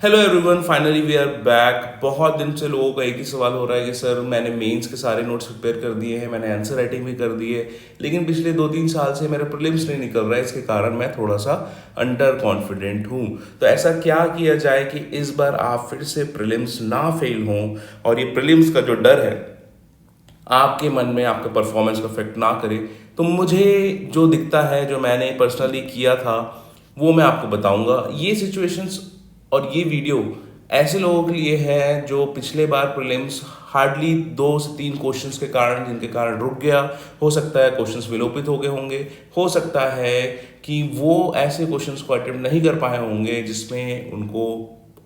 Hello everyone, finally we are back. बहुत दिन से लोगों का एक ही सवाल हो रहा है कि सर मैंने मेंस के सारे नोट्स प्रिपेयर कर दिए हैं, मैंने आंसर राइटिंग भी कर दी है, लेकिन पिछले 2-3 साल से मेरे प्रीलिम्स नहीं निकल रहा है। इसके कारण मैं थोड़ा सा अंडर कॉन्फिडेंट हूँ। तो ऐसा क्या किया जाए कि इस बार आप फिर से प्रीलिम्स ना फेल हों और ये प्रीलिम्स का जो डर है आपके मन में आपके परफॉर्मेंस को अफेक्ट ना करे। तो मुझे जो दिखता है, जो मैंने पर्सनली किया था, वो मैं आपको बताऊंगा। ये सिचुएशंस और ये वीडियो ऐसे लोगों के लिए है जो पिछले बार प्रीलिम्स हार्डली 2 से 3 क्वेश्चंस के कारण, जिनके कारण रुक गया। हो सकता है क्वेश्चंस विलोपित हो गए होंगे, हो सकता है कि वो ऐसे क्वेश्चंस को अटेम्प्ट नहीं कर पाए होंगे जिसमें उनको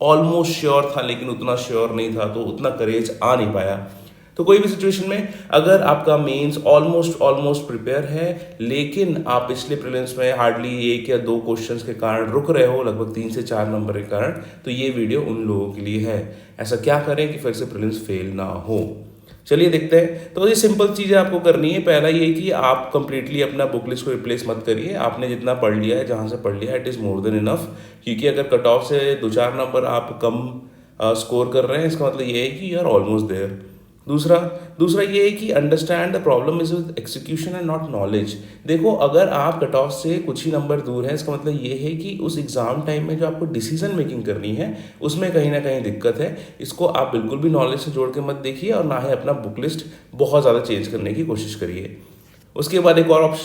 ऑलमोस्ट श्योर था लेकिन उतना श्योर नहीं था, तो उतना करेज आ नहीं पाया। तो कोई भी सिचुएशन में अगर आपका मेंस ऑलमोस्ट ऑलमोस्ट प्रिपेयर है लेकिन आप पिछले प्रीलिम्स में हार्डली 1 या 2 क्वेश्चंस के कारण रुक रहे हो, लगभग 3 से 4 नंबर के कारण, तो ये वीडियो उन लोगों के लिए है। ऐसा क्या करें कि फिर से प्रीलिम्स फेल ना हो। चलिए देखते हैं। तो ये सिंपल चीज़ें आपको करनी है। पहला ये कि आप कंप्लीटली अपना बुक लिस्ट को रिप्लेस मत करिए। आपने जितना पढ़ लिया है, जहाँ से पढ़ लिया है, it is more than enough. क्योंकि अगर कट ऑफ से 2-4 नंबर आप कम स्कोर कर रहे हैं, इसका मतलब ये है कि यू आर ऑलमोस्ट देयर। दूसरा दूसरा ये है कि understand the problem is with execution and not knowledge. देखो, अगर आप कट ऑफ से कुछ ही नंबर दूर है, इसका मतलब ये है कि उस एग्जाम टाइम में जो आपको डिसीजन मेकिंग करनी है उसमें कहीं ना कहीं दिक्कत है। इसको आप बिल्कुल भी नॉलेज से जोड़ के मत देखिए और ना ही अपना बुक लिस्ट बहुत ज़्यादा चेंज करने की कोशिश करिए। उसके बाद एक और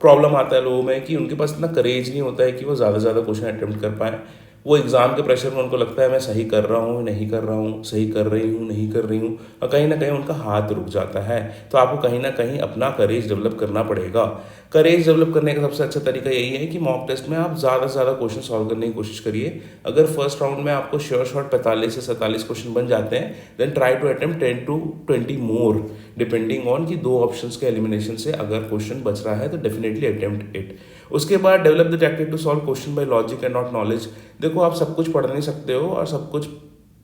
प्रॉब्लम आता है लोगों में कि उनके पास इतना करेज नहीं होता है कि वो ज़्यादा से ज़्यादा क्वेश्चन अटेम्प्ट कर पाए। वो एग्ज़ाम के प्रेशर में उनको लगता है मैं सही कर रहा हूँ, नहीं कर रहा हूँ, सही कर रही हूँ, नहीं कर रही हूँ, और कहीं ना कहीं उनका हाथ रुक जाता है। तो आपको कहीं ना कहीं अपना करेज डेवलप करना पड़ेगा। करेज डेवलप करने का सबसे अच्छा तरीका यही है कि मॉक टेस्ट में आप ज़्यादा से ज़्यादा क्वेश्चन सॉल्व करने की कोशिश करिए। अगर फर्स्ट राउंड में आपको श्योर शॉर्ट 45 से 47 क्वेश्चन बन जाते हैं, then try to attempt 10 to 20 more, depending on कि 2 ऑप्शंस के एलिमिनेशन से अगर क्वेश्चन बच रहा है तो डेफिनेटली अटेम्प्ट इट। उसके बाद develop the tactic to solve question by logic and not knowledge. देखो, आप सब कुछ पढ़ नहीं सकते हो और सब कुछ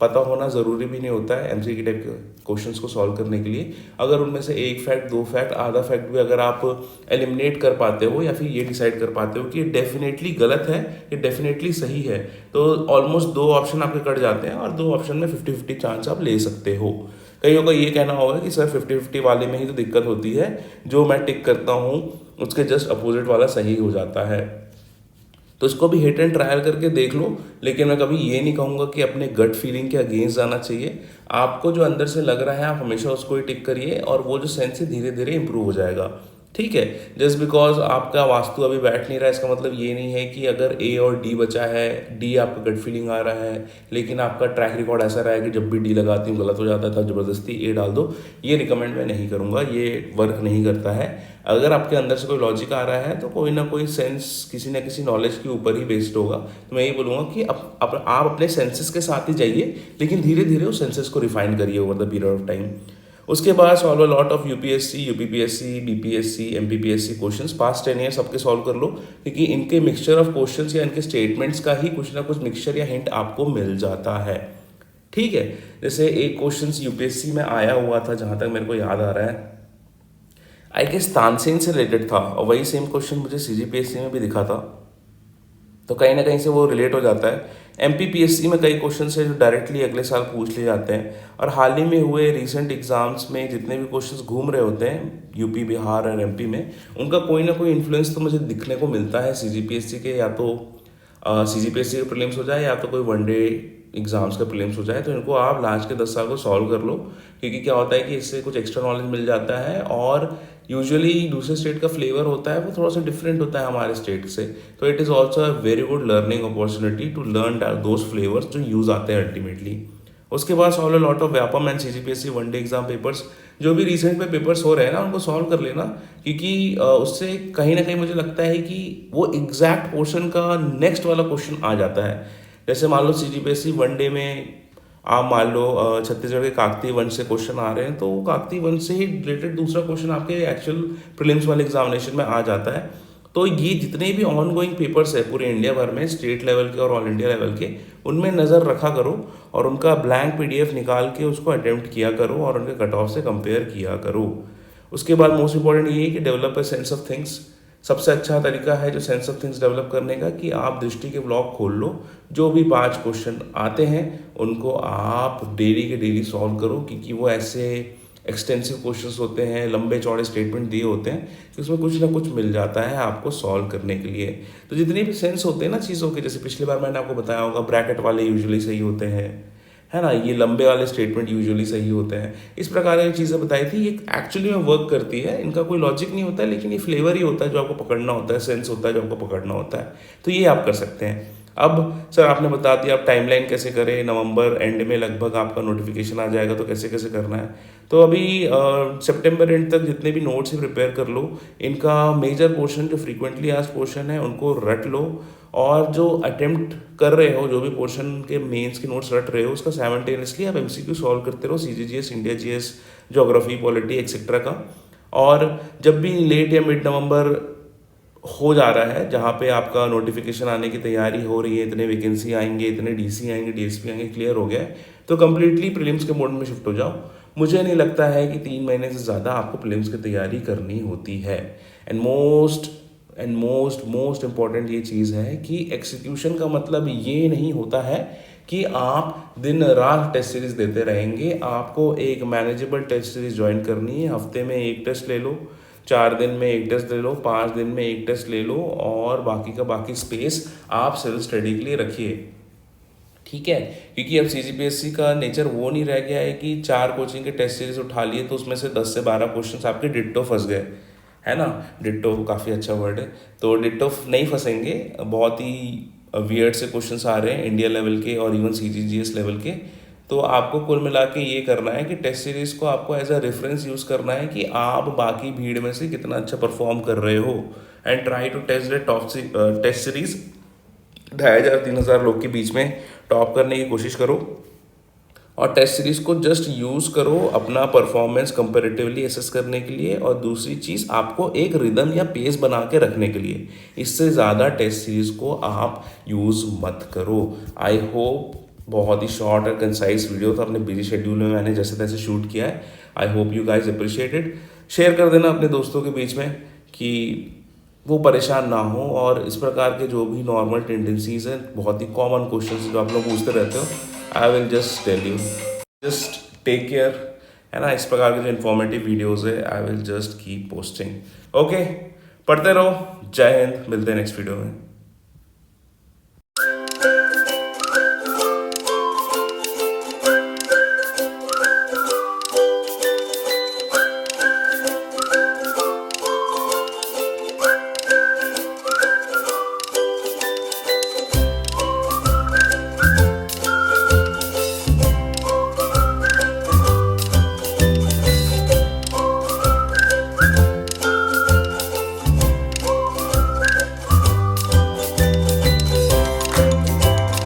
पता होना ज़रूरी भी नहीं होता है एमसीक्यू टाइप के क्वेश्चंस को सॉल्व करने के लिए। अगर उनमें से 1 फैक्ट, 2 फैक्ट, आधा फैक्ट भी अगर आप एलिमिनेट कर पाते हो या फिर ये डिसाइड कर पाते हो कि ये डेफिनेटली गलत है, ये डेफिनेटली सही है, तो ऑलमोस्ट 2 ऑप्शन आपके कट जाते हैं और 2 ऑप्शन में 50-50 चांस आप ले सकते हो। कईयों का ये कहना होगा कि सर 50-50 वाले में ही तो दिक्कत होती है, जो मैं टिक करता हूँ उसके जस्ट अपोजिट वाला सही हो जाता है। तो इसको भी हिट एंड ट्रायल करके देख लो, लेकिन मैं कभी ये नहीं कहूँगा कि अपने गट फीलिंग के अगेंस्ट जाना चाहिए। आपको जो अंदर से लग रहा है आप हमेशा उसको ही टिक करिए और वो जो सेंस है धीरे धीरे इंप्रूव हो जाएगा। ठीक है। जस्ट बिकॉज आपका वास्तु अभी बैठ नहीं रहा है, इसका मतलब ये नहीं है कि अगर ए और डी बचा है, डी आपका गट फीलिंग आ रहा है लेकिन आपका ट्रैक रिकॉर्ड ऐसा रहा है कि जब भी डी लगाती हूँ गलत हो जाता था, ज़बरदस्ती ए डाल दो। ये रिकमेंड मैं नहीं करूँगा, ये वर्क नहीं करता है। अगर आपके अंदर से कोई लॉजिक आ रहा है तो कोई ना कोई सेंस किसी ना किसी नॉलेज के ऊपर ही बेस्ड होगा। तो मैं ये बोलूँगा कि आप अपने सेंसेस के साथ ही जाइए, लेकिन धीरे धीरे उस सेंसेस को रिफाइन करिए over the period of time. उसके बाद solve a lot of UPSC, UPPSC, BPSC, MPPSC questions past 10 year सबके सॉल्व कर लो, क्योंकि इनके मिक्सचर ऑफ क्वेश्चंस या इनके स्टेटमेंट्स का ही कुछ ना कुछ मिक्सचर या हिंट आपको मिल जाता है। ठीक है। जैसे एक क्वेश्चन यूपीएससी में आया हुआ था, जहाँ तक मेरे को याद आ रहा है, आई गेस तानसेन से रिलेटेड था, और वही सेम क्वेश्चन मुझे सीजीपीएससी में भी दिखा था, तो कहीं ना कहीं से वो रिलेट हो जाता है। एमपीपीएससी में कई क्वेश्चन है जो डायरेक्टली अगले साल पूछ लिए जाते हैं, और हाल ही में हुए रिसेंट एग्जाम्स में जितने भी क्वेश्चंस घूम रहे होते हैं यूपी, बिहार और एमपी में, उनका कोई ना कोई इन्फ्लुएंस तो मुझे दिखने को मिलता है सीजीपीएससी के, या तो सीजीपीएससी के प्रीलिम्स हो जाए या तो कोई वनडे एग्जाम्स का प्रीलिम्स हो जाए। तो इनको आप लास्ट के 10 साल को सॉल्व कर लो, क्योंकि क्या होता है कि इससे कुछ एक्स्ट्रा नॉलेज मिल जाता है, और यूजुअली दूसरे स्टेट का फ्लेवर होता है वो थोड़ा सा डिफरेंट होता है हमारे स्टेट से। तो it is also a very good learning opportunity to learn those flavours जो यूज़ आते हैं अल्टीमेटली। उसके बाद solve a lot of Vyapam and CGPSC one day exam papers. जो भी रिसेंट में पेपर्स हो रहे हैं ना, उनको सॉल्व कर लेना, क्योंकि उससे कहीं ना कहीं मुझे लगता है कि वो एग्जैक्ट पोर्शन का नेक्स्ट वाला क्वेश्चन आ जाता है। जैसे मान लो सीजीपीएससी वनडे में आप मान लो छत्तीसगढ़ के काकती वन से क्वेश्चन आ रहे हैं, तो काकती वन से ही रिलेटेड दूसरा क्वेश्चन आपके एक्चुअल प्रीलिम्स वाले एग्जामिनेशन में आ जाता है। तो ये जितने भी ऑन गोइंग पेपर्स है पूरे इंडिया भर में, स्टेट लेवल के और ऑल इंडिया लेवल के, उनमें नज़र रखा करो और उनका ब्लैंक पीडीएफ निकाल के उसको अटेम्प्ट किया करो और उनके कट ऑफ से कंपेयर किया करो। उसके बाद मोस्ट इंपॉर्टेंट ये है कि develop a sense of things. सबसे अच्छा तरीका है जो सेंस ऑफ थिंग्स डेवलप करने का कि आप दृष्टि के ब्लॉग खोल लो, जो भी 5 क्वेश्चन आते हैं उनको आप डेली के डेली सॉल्व करो, क्योंकि वो ऐसे एक्सटेंसिव क्वेश्चंस होते हैं, लंबे चौड़े स्टेटमेंट दिए होते हैं कि उसमें कुछ ना कुछ मिल जाता है आपको सॉल्व करने के लिए। तो जितने भी सेंस होते हैं ना चीज़ों के, जैसे पिछली बार मैंने आपको बताया होगा ब्रैकेट वाले यूजुअली सही होते हैं, है ना, ये लंबे वाले स्टेटमेंट यूजुअली सही होते हैं, इस प्रकार की चीज़ें बताई थी। ये एक्चुअली में वर्क करती है, इनका कोई लॉजिक नहीं होता है, लेकिन ये फ्लेवर ही होता है जो आपको पकड़ना होता है, सेंस होता है जो आपको पकड़ना होता है। तो ये आप कर सकते हैं। अब सर आपने बता दिया आप टाइमलाइन कैसे करें, नवंबर एंड में लगभग आपका नोटिफिकेशन आ जाएगा, तो कैसे कैसे करना है। तो अभी सितंबर एंड तक जितने भी नोट्स हैं प्रिपेयर कर लो, इनका मेजर पोर्शन जो फ्रीक्वेंटली आस्क्ड पोर्शन है उनको रट लो, और जो अटेम्प्ट कर रहे हो, जो भी पोर्शन के मेंस के नोट्स रट रहे हो, उसका साइमल्टेनियसली आप एमसीक्यू सॉल्व करते रहो, CGGS, India GS, geography, polity etcetera का। और जब भी लेट या मिड नवंबर हो जा रहा है, जहाँ पे आपका नोटिफिकेशन आने की तैयारी हो रही है, इतने वैकेंसी आएंगे, इतने डीसी आएंगे, डीएसपी आएंगे, क्लियर हो गया है, तो कंप्लीटली प्रीलिम्स के मोड में शिफ्ट हो जाओ। मुझे नहीं लगता है कि 3 महीने से ज़्यादा आपको प्रीलिम्स की तैयारी करनी होती है। एंड मोस्ट इम्पॉर्टेंट ये चीज़ है कि एग्जीक्यूशन का मतलब ये नहीं होता है कि आप दिन रात टेस्ट सीरीज देते रहेंगे। आपको एक मैनेजेबल टेस्ट सीरीज ज्वाइन करनी है, हफ्ते में 1 टेस्ट ले लो, 4 दिन में 1 टेस्ट ले लो, 5 दिन में 1 टेस्ट ले लो, और बाकी का बाकी स्पेस आप सेल्फ स्टडी के लिए रखिए, ठीक है। क्योंकि अब सीजीपीएससी का नेचर वो नहीं रह गया है कि 4 कोचिंग के टेस्ट सीरीज उठा लिए तो उसमें से 10 से 12 क्वेश्चंस आपके डिट्टो फंस गए, है ना। डिट्टो काफ़ी अच्छा वर्ड है, तो डिट्टो नहीं फंसेंगे। बहुत ही वियर्ड से क्वेश्चंस आ रहे हैं इंडिया लेवल के और इवन सीजीजीएस लेवल के। तो आपको कुल मिला के ये करना है कि टेस्ट सीरीज को आपको एज अ रेफरेंस यूज़ करना है कि आप बाकी भीड़ में से कितना अच्छा परफॉर्म कर रहे हो, and try to test the top test series 2500-3000 लोग के बीच में टॉप करने की कोशिश करो, और टेस्ट सीरीज को जस्ट यूज़ करो अपना परफॉर्मेंस कंपैरेटिवली एसेस करने के लिए, और दूसरी चीज़ आपको एक रिदम या पेस बना के रखने के लिए। इससे ज़्यादा टेस्ट सीरीज को आप यूज़ मत करो। आई होप बहुत ही शॉर्ट और कंसाइज वीडियो था, अपने बिजी शेड्यूल में मैंने जैसे तैसे शूट किया है। I hope you guys appreciated. Share कर देना अपने दोस्तों के बीच में कि वो परेशान ना हो, और इस प्रकार के जो भी नॉर्मल टेंडेंसीज हैं, बहुत ही कॉमन क्वेश्चंस जो आप लोग पूछते रहते हो, I will just tell you, just take care, है ना। इस प्रकार के जो इन्फॉर्मेटिव वीडियोस है I will just keep posting. Okay, पढ़ते रहो। जय हिंद, मिलते हैं नेक्स्ट वीडियो में।